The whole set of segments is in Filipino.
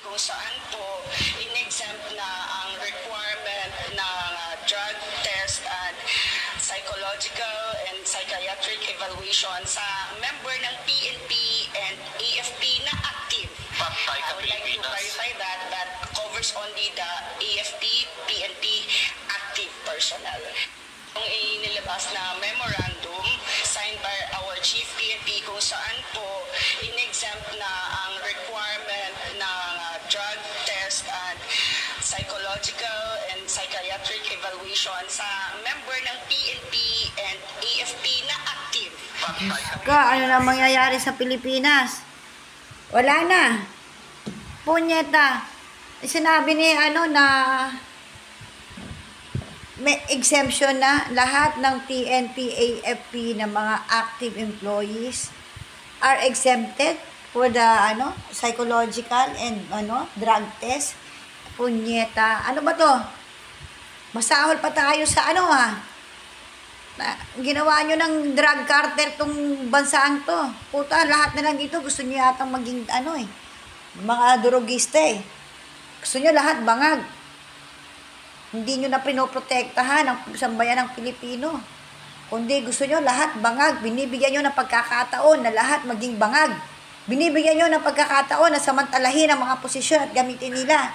Kung saan po in-exempt na ang requirement ng drug test and psychological and psychiatric evaluation sa member ng PNP and AFP na active. I would like to clarify that covers only the AFP, PNP active personnel. Yung inilabas na memorandum signed by our Chief PNP kung saan po in-exempt na ang requirement ng drug test and psychological and psychiatric evaluation sa member ng PNP and AFP na active. Ano na mangyayari sa Pilipinas? Wala na. Punyeta. Sinabi ni na may exemption na lahat ng PNP, AFP na mga active employees are exempted for the psychological and drug test. Punyeta. Ano ba to? Masahol pa tayo sa ginawa nyo ng drug cartel tong bansang to. Puta, lahat na lang dito gusto nyo yatang maging mga drogista Gusto nyo lahat bangag. Hindi nyo na pinoprotektahan ang sambayan ng Pilipino. Kundi gusto nyo lahat bangag. Binibigyan nyo ng pagkakataon na lahat maging bangag. Binibigyan nyo ng pagkakataon na samantalahin ang mga posisyon at gamitin nila.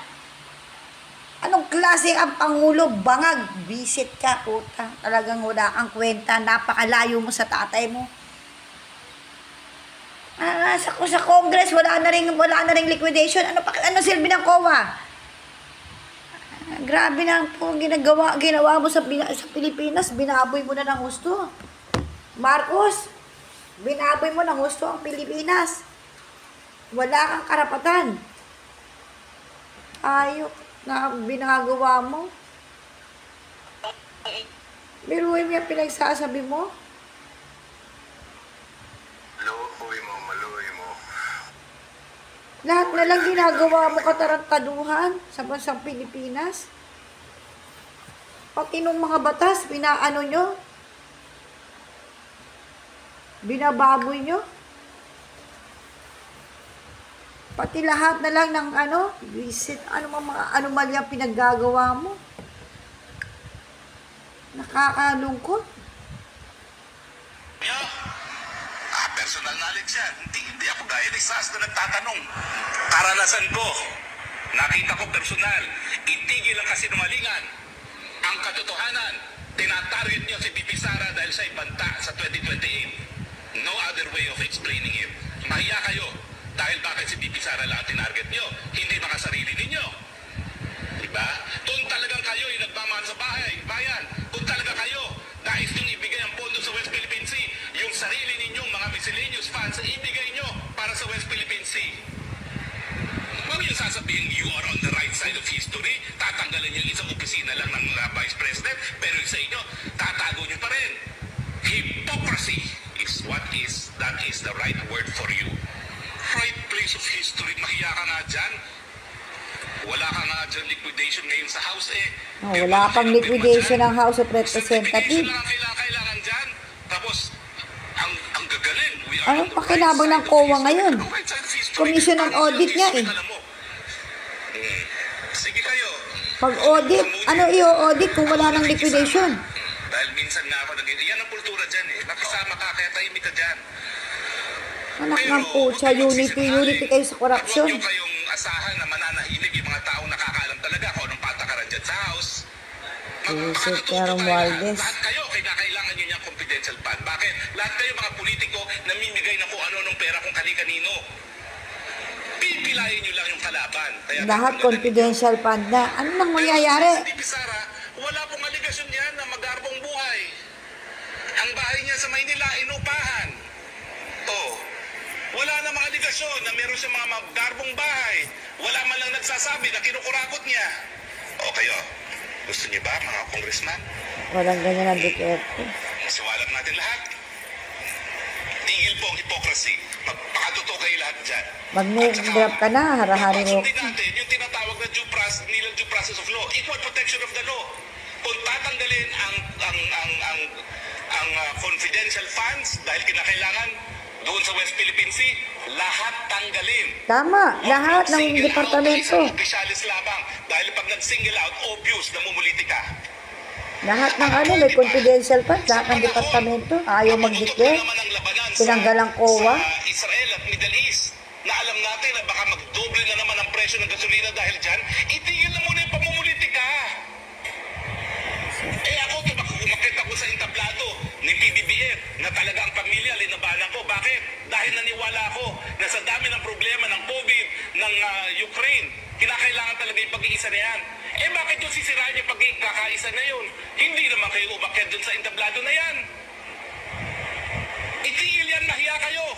Anong klase ang Pangulo? Bangag. Visit ka, puta. Talagang wala kang kwenta. Napakalayo mo sa tatay mo. Sa Congress, wala na ring liquidation. Ano silbi ng COA? Grabe na po ginawa mo sa Pilipinas. Binaboy mo na ng gusto. Marcos, binaboy mo ng gusto ang Pilipinas. Wala kang karapatan. Ayok na binagawa mo. Biruin mo yung pinagsasabi mo. Maluoy mo. Lahat na lang ginagawa mo katarantaduhan sa bansang Pilipinas. Pati nung mga batas, binababoy nyo. Pati lahat na lang ng visit, mga anomalya pinaggagawa mo. Nakakalungkot. Personal knowledge yan. Hindi ako dahil isas na nagtatanong. Karanasan ko. Nakita ko personal. Itigil ang kasinungalingan. Ang katotohanan. Tinatarget niyo si Bibi Sara dahil siya ibanta sa 2028. No other way of explaining it. Mahiya kayo. Dahil bakit si Bibi Sara lang tinarget niyo? Hindi mga sarili ninyo. Diba? Kung talagang kayo yung nagmamahal sa bayan. Kung talaga kayo dahil yung ibigay ang pondo sa West Philippine Sea, yung sarili ninyong mga miscellaneous funds ibigay nyo para sa West Philippine Sea. Huwag yung sasabihin you are on the right side of history, tatanggalin yung isang opisina lang ng Vice President, pero yung sa inyo, tatago nyo pa rin. Hypocrisy is that is the right word for you. Right place of history, mahiya ka nga dyan. Wala ka nga dyan liquidation ngayon sa House wala pang liquidation ng House of Representatives. Kailangan dyan. Tapos, ang gagaling. Anong pakinabang ng COA ngayon? Commission on Audit niya Sige kayo. Pag audit, i-audit kung wala ng liquidation? Dahil minsan nga ako yan ang kultura dyan Nakisama ka, kaya tahimik ka dyan. Anak ng pucha, unity kayo sa korupsyon. Huwag nyo kayong asahan na mananahimik yung mga taong nakakaalam talaga kung anong patakaran dyan sa House. Lahat kayo, kailangan nyo niyang confidential fund. Bakit? Lahat kayo mga politiko namimigay na kung ano-anong pera kung kani-kanino. Pipilayin nyo lang yung kalaban. Lahat confidential fund na. Ano nang mangyayari? Pero si Sara, wala pong aligasyon yan na magarbong buhay. Ang bahay niya sa Maynila, inupahan. Wala na mga aligasyon na meron siya mga magarbong bahay. Wala man lang nagsasabi na kinukurakot niya. Kayo, gusto niyo ba mga congressman? Walang ganyan ang Duterte. Siwalag natin lahat. Tigil po ang hypocrisy. Magpakatotoo kayo lahat dyan. Mag-name drop ka na, harahari mo. Papasundin natin yung tinatawag na due process of law, equal protection of the law. Kung tatanggalin ang confidential funds dahil kinakailangan doon sa West Philippine Sea, Lahat tanggalin. Tama, lahat ng Single departamento. out, isang opisyalis lamang. Dahil pag nag-single out, obvious na mumulitika. Lahat ng ano, may confidential pa, lahat ng departamento. Ayaw mag-declare. Tinanggalang COA. Sa Israel at Middle East, na alam natin na baka magdoble na naman ang presyo ng gasolina dahil dyan, itigil na muna yung pamumulitika. Ako, umakit ako sa entablado ni PBBM na talaga ang pamilya, linabanan ko. Bakit? Dahil naniwala ako na sa dami ng problema ng COVID, ng Ukraine, kinakailangan talaga yung pag-iisa na yan. Bakit yung sisiraan yung pagkakaisa na yun? Hindi naman kayo umakit dun sa entablado na yan. Itigil yan, mahiya kayo.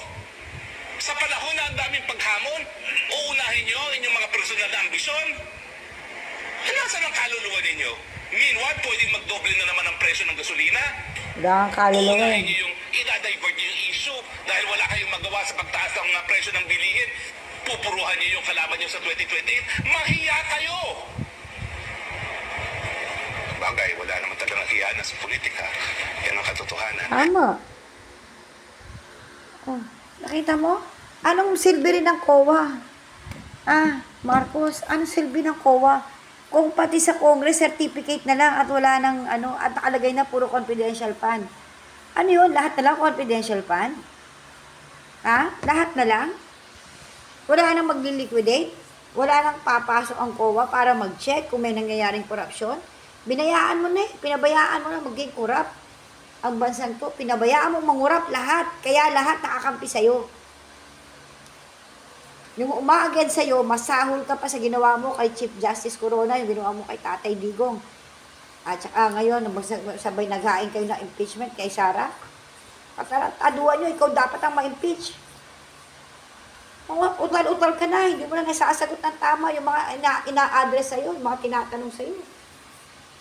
Sa panahon na ang daming paghamon, uunahin nyo inyong mga personal na ambisyon. Nasaan ang kaluluwa ninyo? Meanwhile, pwedeng magdoble na naman ang presyo ng gasolina. Wala kang kaluluwa. Uunahin nyo yung i-divert nyo yung issue dahil wala kayong magawa sa pagtaas ng presyo ng bilihin. Pupuruhan nyo yung kalaban nyo sa 2028. Mahiya kayo! Bagay, wala naman talagang hiyanan sa politika. Yan ang katotohanan. Tama. Oh, nakita mo? Anong silbi rin ng COA? Marcos, anong silbi ng COA? Kung pati sa Congress, certificate na lang at wala nang at nakalagay na puro confidential fund. Ano yun? Lahat na lang confidential fund? Lahat na lang? Wala nang mag-liquidate? Wala nang papasok ang COA para mag-check kung may nangyayaring korupsyon? Binayaan mo na pinabayaan mo na maging corrupt. Ang bansang to, pinabayaan mo mangurap lahat. Kaya lahat nakakampi sa'yo. Yung umaagad sa'yo, masahol ka pa sa ginawa mo kay Chief Justice Corona, yung ginawa mo kay Tatay Digong. At saka ngayon, sabay naghain kayo ng impeachment kay Sara. Aduan nyo, ikaw dapat ang ma-impeach. Utal-utal ka na, hindi mo na nasasagot ng tama yung mga ina-address sa'yo, yung mga tinatanong sa'yo.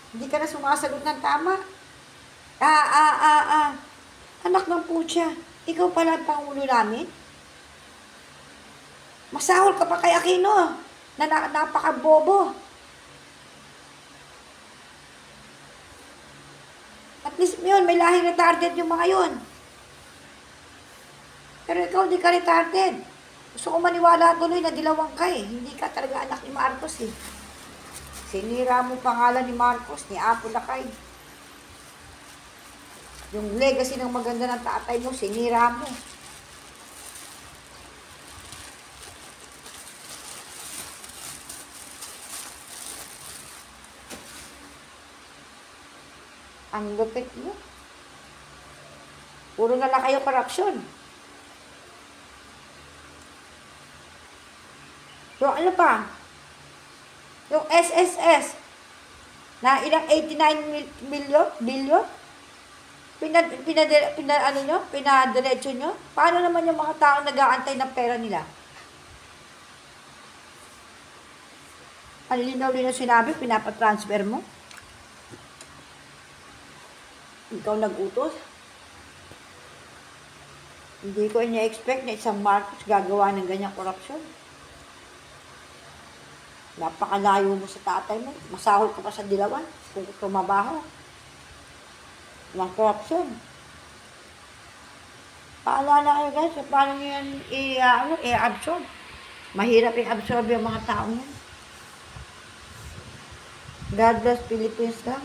Hindi ka na sumasagot ng tama. Anak ng putya, ikaw pala ang pangulo namin? Masahol ka pa kay Aquino, na napaka-bobo. At least yun, may lahing retarded yung mga yun. Pero ikaw, hindi ka retarded. Gusto ko maniwala tuloy na dilawang ka eh. Hindi ka talaga anak ni Marcos eh. Sinira mo pangalan ni Marcos, ni Apo Lakay. Yung legacy ng maganda ng tatay mo, sinira mo. Ang lupit mo. Puro na lang kayo korupsyon. So, ano pa? Yung SSS, na ilang 89 billion, pinadiretso nyo? Paano naman yung mga tao nag-aantay ng pera nila? Ang linaw-linaw sinabi, pinapatransfer mo? Ikaw nag-utos? Hindi ko ina-expect na isang Marcos gagawa ng ganyang korupsyon. Napakalayo mo sa tatay mo. Masahol ka pa sa dilawan kung tumabaho. Walang korupsyon. Paalala kayo guys, paano nyo yan i-absorb? Mahirap i-absorb yung mga tao yan. God bless Philippines lang.